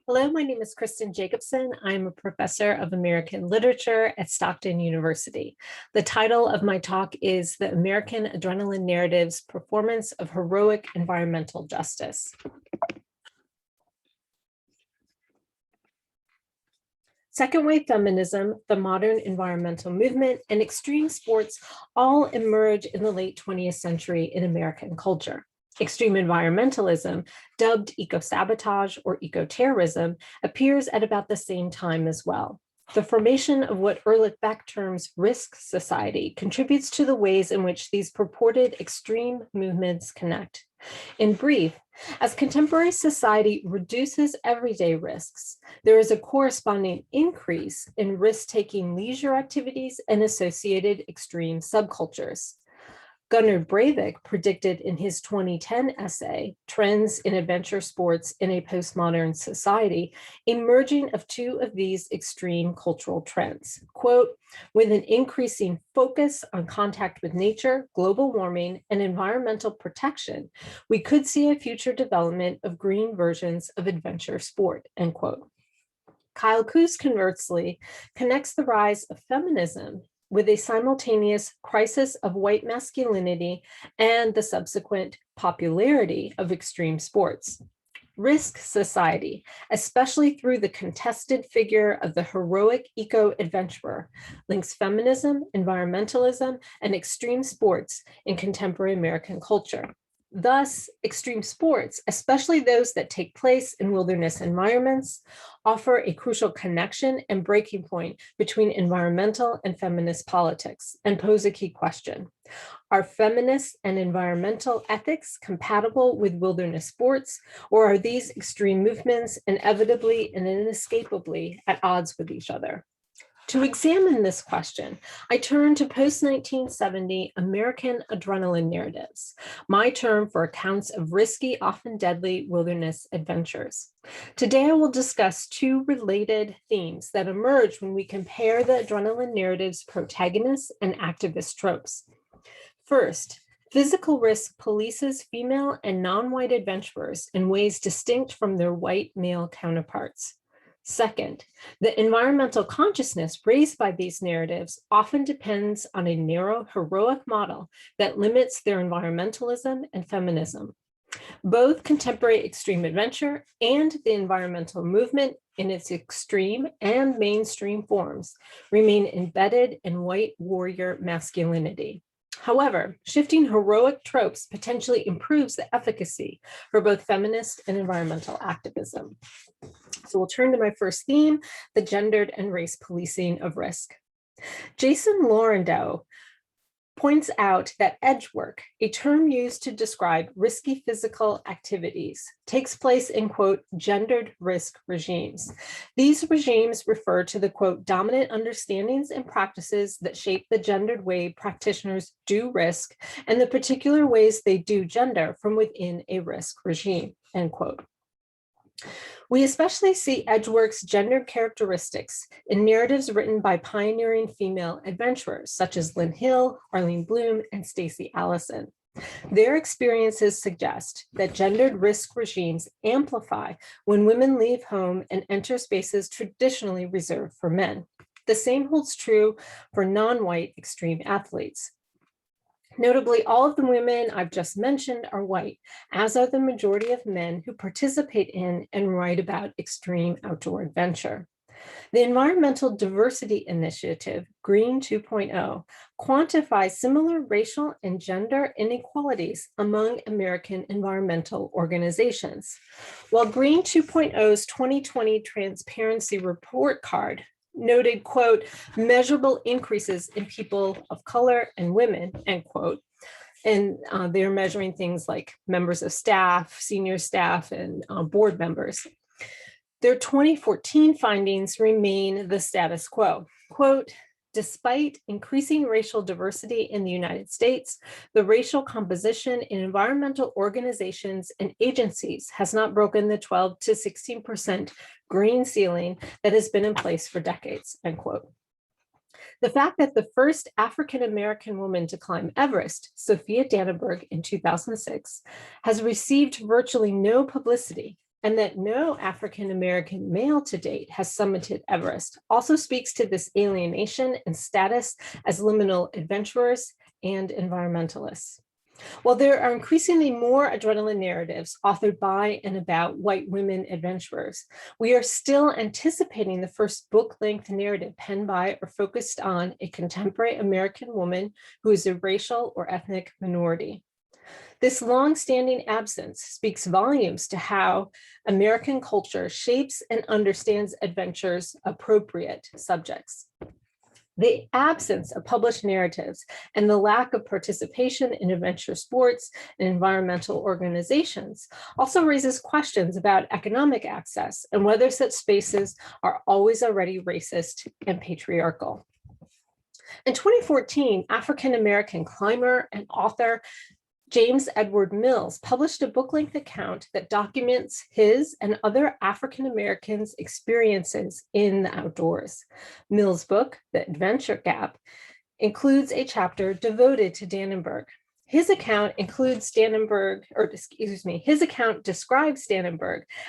Hello, my name is Kristen Jacobson. I'm a professor of American literature at Stockton University. The title of my talk is The American Adrenaline Narrative's Performance of Heroic Environmental Justice. Second wave feminism, the modern environmental movement, and extreme sports all emerge in the late 20th century in American culture. Extreme environmentalism, dubbed eco-sabotage or eco-terrorism, appears at about the same time as well. The formation of what Urlich Beck terms risk society contributes to the ways in which these purported extreme movements connect. In brief, as contemporary society reduces everyday risks, there is a corresponding increase in risk-taking leisure activities and associated extreme subcultures. Gunnar Breivik predicted in his 2010 essay, Trends in Adventure Sports in a Postmodern Society, a merging of two of these extreme cultural trends. Quote, with an increasing focus on contact with nature, global warming, and environmental protection, we could see a future development of green versions of adventure sport, end quote. Kyle Koos, conversely, connects the rise of feminism with a simultaneous crisis of white masculinity and the subsequent popularity of extreme sports. Risk society, especially through the contested figure of the heroic eco-adventurer, links feminism, environmentalism, and extreme sports in contemporary American culture. Thus, extreme sports, especially those that take place in wilderness environments, offer a crucial connection and breaking point between environmental and feminist politics and pose a key question. Are feminist and environmental ethics compatible with wilderness sports, or are these extreme movements inevitably and inescapably at odds with each other? To examine this question, I turn to post-1970 American adrenaline narratives, my term for accounts of risky, often deadly wilderness adventures. Today, I will discuss two related themes that emerge when we compare the adrenaline narrative's protagonists and activist tropes. First, physical risk polices female and non-white adventurers in ways distinct from their white male counterparts. Second, the environmental consciousness raised by these narratives often depends on a narrow, heroic model that limits their environmentalism and feminism. Both contemporary extreme adventure and the environmental movement in its extreme and mainstream forms remain embedded in white warrior masculinity. However, shifting heroic tropes potentially improves the efficacy for both feminist and environmental activism. So we'll turn to my first theme, the gendered and race policing of risk. Jason Laurendeau points out that edge work, a term used to describe risky physical activities, takes place in, quote, gendered risk regimes. These regimes refer to the, quote, dominant understandings and practices that shape the gendered way practitioners do risk and the particular ways they do gender from within a risk regime, end quote. We especially see Edgework's gendered characteristics in narratives written by pioneering female adventurers, such as Lynn Hill, Arlene Bloom, and Stacey Allison. Their experiences suggest that gendered risk regimes amplify when women leave home and enter spaces traditionally reserved for men. The same holds true for non-white extreme athletes. Notably, all of the women I've just mentioned are white, as are the majority of men who participate in and write about extreme outdoor adventure. The Environmental Diversity Initiative, Green 2.0, quantifies similar racial and gender inequalities among American environmental organizations. While Green 2.0's 2020 Transparency Report Card noted, quote, measurable increases in people of color and women, end quote. And they're measuring things like members of staff, senior staff, and board members. Their 2014 findings remain the status quo. Quote, despite increasing racial diversity in the United States, the racial composition in environmental organizations and agencies has not broken the 12 to 16% green ceiling that has been in place for decades, end quote. The fact that the first African-American woman to climb Everest, Sophia Danneberg in 2006, has received virtually no publicity and that no African-American male to date has summited Everest also speaks to this alienation and status as liminal adventurers and environmentalists. While there are increasingly more adrenaline narratives authored by and about white women adventurers, we are still anticipating the first book-length narrative penned by or focused on a contemporary American woman who is a racial or ethnic minority. This long-standing absence speaks volumes to how American culture shapes and understands adventure's appropriate subjects. The absence of published narratives and the lack of participation in adventure sports and environmental organizations also raises questions about economic access and whether such spaces are always already racist and patriarchal. In 2014, African-American climber and author James Edward Mills published a book-length account that documents his and other African Americans' experiences in the outdoors. Mills' book, The Adventure Gap, includes a chapter devoted to Dannenberg. His account describes Dannenberg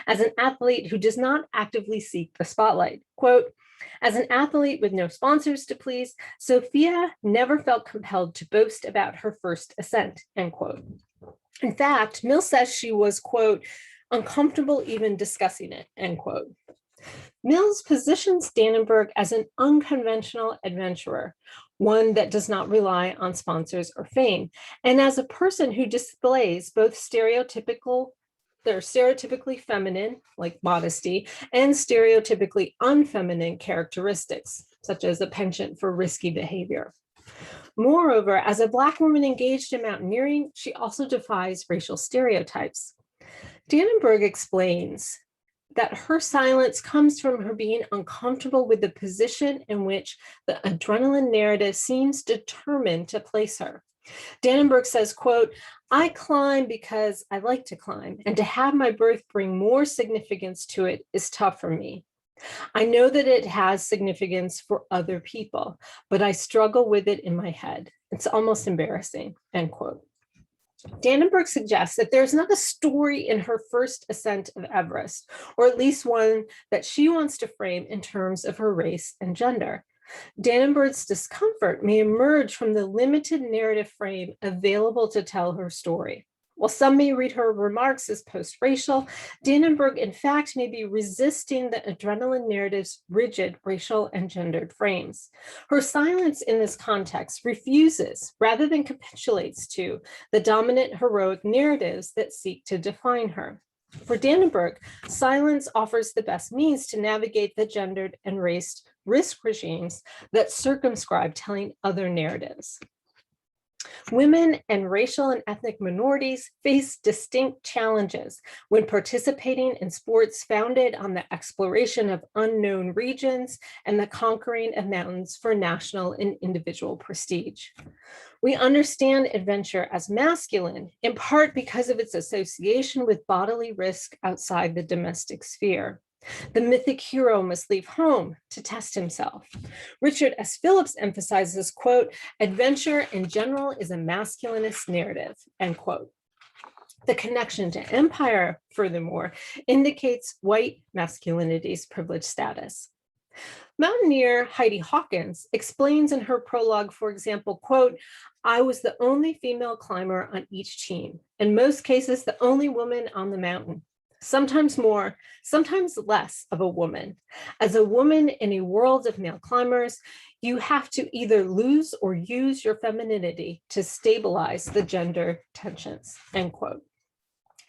as an athlete who does not actively seek the spotlight. Quote, "As an athlete with no sponsors to please, Sophia never felt compelled to boast about her first ascent," end quote. In fact, Mills says she was, quote, "uncomfortable even discussing it," end quote. Mills positions Dannenberg as an unconventional adventurer, one that does not rely on sponsors or fame, and as a person who displays both they're stereotypically feminine, like modesty, and stereotypically unfeminine characteristics, such as a penchant for risky behavior. Moreover, as a Black woman engaged in mountaineering, she also defies racial stereotypes. Dannenberg explains that her silence comes from her being uncomfortable with the position in which the adrenaline narrative seems determined to place her. Dannenberg says, quote, "I climb because I like to climb, and to have my birth bring more significance to it is tough for me. I know that it has significance for other people, but I struggle with it in my head. It's almost embarrassing," end quote. Dannenberg suggests that there's not a story in her first ascent of Everest, or at least one that she wants to frame in terms of her race and gender. Dannenberg's discomfort may emerge from the limited narrative frame available to tell her story. While some may read her remarks as post-racial, Dannenberg, in fact, may be resisting the adrenaline narrative's rigid racial and gendered frames. Her silence in this context refuses, rather than capitulates to, the dominant heroic narratives that seek to define her. For Dannenberg, silence offers the best means to navigate the gendered and race risk regimes that circumscribe telling other narratives. Women and racial and ethnic minorities face distinct challenges when participating in sports founded on the exploration of unknown regions and the conquering of mountains for national and individual prestige. We understand adventure as masculine, in part because of its association with bodily risk outside the domestic sphere. The mythic hero must leave home to test himself. Richard S. Phillips emphasizes, quote, "Adventure in general is a masculinist narrative," end quote. The connection to empire, furthermore, indicates white masculinity's privileged status. Mountaineer Heidi Hawkins explains in her prologue, for example, quote, "I was the only female climber on each team, in most cases, the only woman on the mountain. Sometimes more, sometimes less of a woman. As a woman in a world of male climbers, you have to either lose or use your femininity to stabilize the gender tensions," end quote.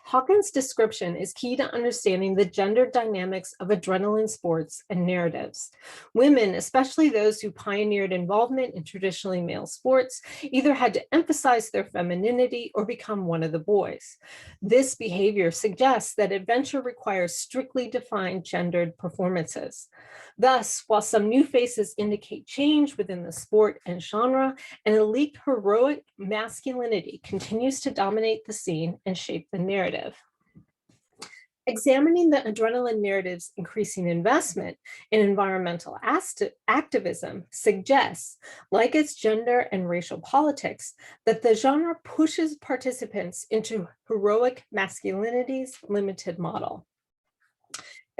Hawkins' description is key to understanding the gender dynamics of adrenaline sports and narratives. Women, especially those who pioneered involvement in traditionally male sports, either had to emphasize their femininity or become one of the boys. This behavior suggests that adventure requires strictly defined gendered performances. Thus, while some new faces indicate change within the sport and genre, an elite heroic masculinity continues to dominate the scene and shape the narrative. Examining the adrenaline narrative's increasing investment in environmental activism suggests, like its gender and racial politics, that the genre pushes participants into heroic masculinity's limited model.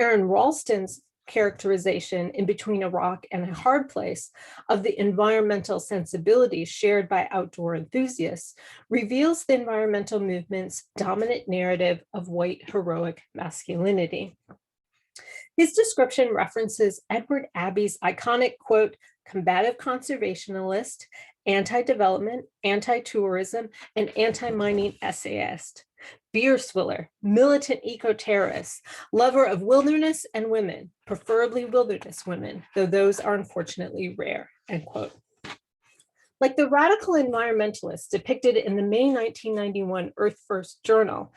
Aaron Ralston's characterization in Between a Rock and a Hard Place of the environmental sensibilities shared by outdoor enthusiasts reveals the environmental movement's dominant narrative of white heroic masculinity. His description references Edward Abbey's iconic, quote, combative conservationalist, anti-development, anti-tourism, and anti-mining essayist, beer swiller, militant eco-terrorist, lover of wilderness and women, preferably wilderness women, though those are unfortunately rare, end quote. Like the radical environmentalists depicted in the May 1991 Earth First Journal,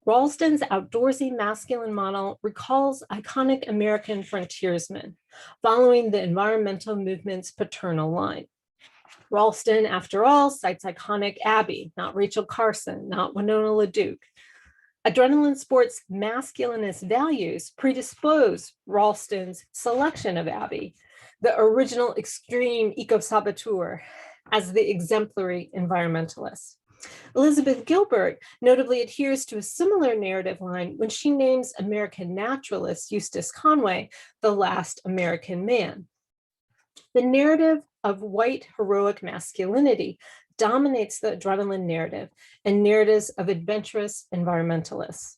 Ralston's outdoorsy masculine model recalls iconic American frontiersmen, following the environmental movement's paternal line. Ralston, after all, cites iconic Abby, not Rachel Carson, not Winona LaDuke. Adrenaline sports' masculinist values predispose Ralston's selection of Abby, the original extreme eco-saboteur, as the exemplary environmentalist. Elizabeth Gilbert notably adheres to a similar narrative line when she names American naturalist Eustace Conway the last American man. The narrative of white heroic masculinity dominates the adrenaline narrative and narratives of adventurous environmentalists.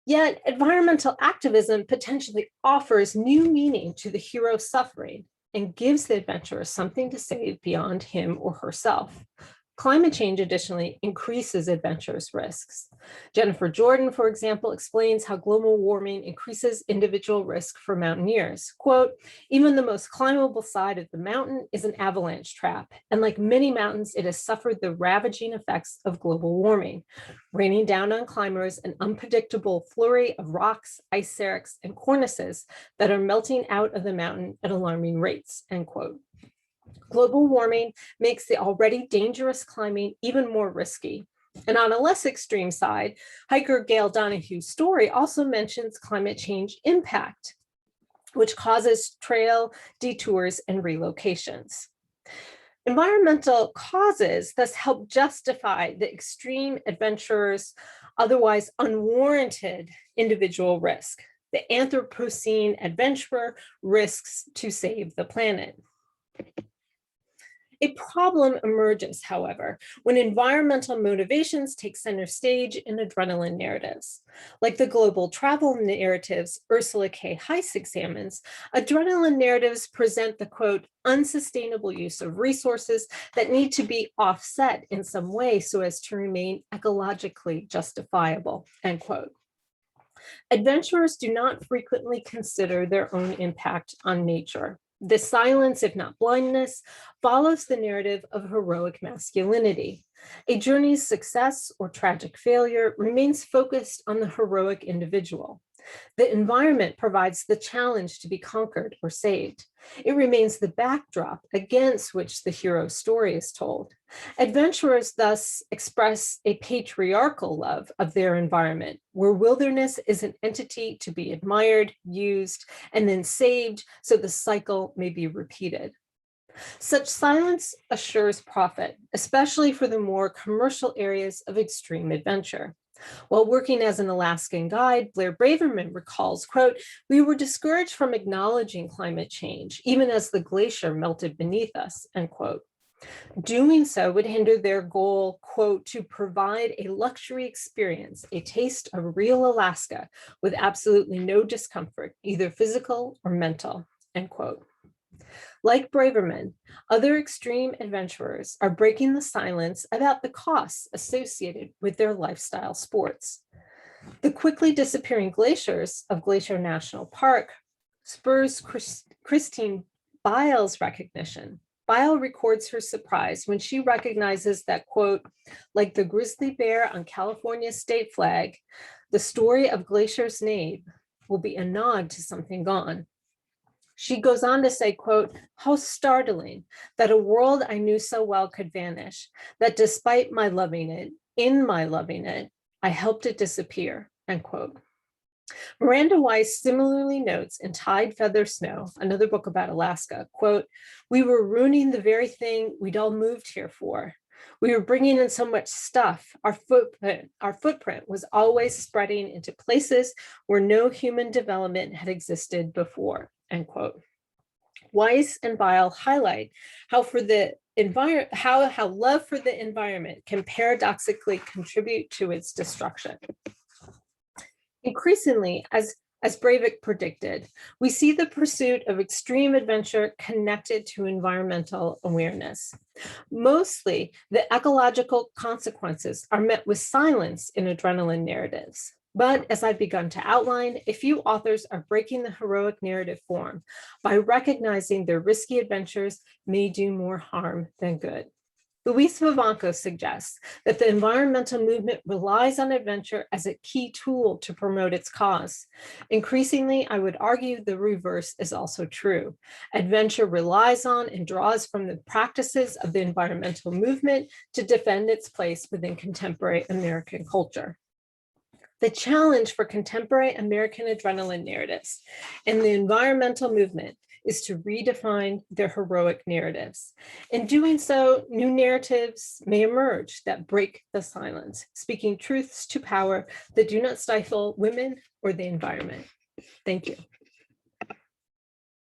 Yet environmental activism potentially offers new meaning to the hero's suffering and gives the adventurer something to save beyond him or herself. Climate change, additionally, increases adventurous risks. Jennifer Jordan, for example, explains how global warming increases individual risk for mountaineers. Quote, even the most climbable side of the mountain is an avalanche trap, and like many mountains, it has suffered the ravaging effects of global warming, raining down on climbers an unpredictable flurry of rocks, ice seracs, and cornices that are melting out of the mountain at alarming rates, end quote. Global warming makes the already dangerous climbing even more risky. And on a less extreme side, hiker Gail Donahue's story also mentions climate change impact, which causes trail detours and relocations. Environmental causes thus help justify the extreme adventurers' otherwise unwarranted individual risk. The Anthropocene adventurer risks to save the planet. A problem emerges, however, when environmental motivations take center stage in adrenaline narratives. Like the global travel narratives Ursula K. Heiss examines, adrenaline narratives present the, quote, unsustainable use of resources that need to be offset in some way so as to remain ecologically justifiable, end quote. Adventurers do not frequently consider their own impact on nature. This silence, if not blindness, follows the narrative of heroic masculinity. A journey's success or tragic failure remains focused on the heroic individual. The environment provides the challenge to be conquered or saved. It remains the backdrop against which the hero's story is told. Adventurers thus express a patriarchal love of their environment, where wilderness is an entity to be admired, used, and then saved so the cycle may be repeated. Such silence assures profit, especially for the more commercial areas of extreme adventure. While working as an Alaskan guide, Blair Braverman recalls, quote, we were discouraged from acknowledging climate change, even as the glacier melted beneath us, end quote. Doing so would hinder their goal, quote, to provide a luxury experience, a taste of real Alaska with absolutely no discomfort, either physical or mental, end quote. Like Braverman, other extreme adventurers are breaking the silence about the costs associated with their lifestyle sports. The quickly disappearing glaciers of Glacier National Park spurs Christine Biles' recognition. Bile records her surprise when she recognizes that, quote, like the grizzly bear on California's state flag, the story of Glacier's name will be a nod to something gone. She goes on to say, quote, how startling that a world I knew so well could vanish, that despite my loving it, in my loving it, I helped it disappear, end quote. Miranda Weiss similarly notes in Tide, Feather, Snow, another book about Alaska, quote, we were ruining the very thing we'd all moved here for. We were bringing in so much stuff. Our footprint was always spreading into places where no human development had existed before, end quote. Weiss and Weil highlight how how love for the environment can paradoxically contribute to its destruction. Increasingly, as Breivik predicted, we see the pursuit of extreme adventure connected to environmental awareness. Mostly, the ecological consequences are met with silence in adrenaline narratives. But as I've begun to outline, a few authors are breaking the heroic narrative form by recognizing their risky adventures may do more harm than good. Luis Vivanco suggests that the environmental movement relies on adventure as a key tool to promote its cause. Increasingly, I would argue the reverse is also true. Adventure relies on and draws from the practices of the environmental movement to defend its place within contemporary American culture. The challenge for contemporary American adrenaline narratives and the environmental movement is to redefine their heroic narratives. In doing so, new narratives may emerge that break the silence, speaking truths to power that do not stifle women or the environment. Thank you.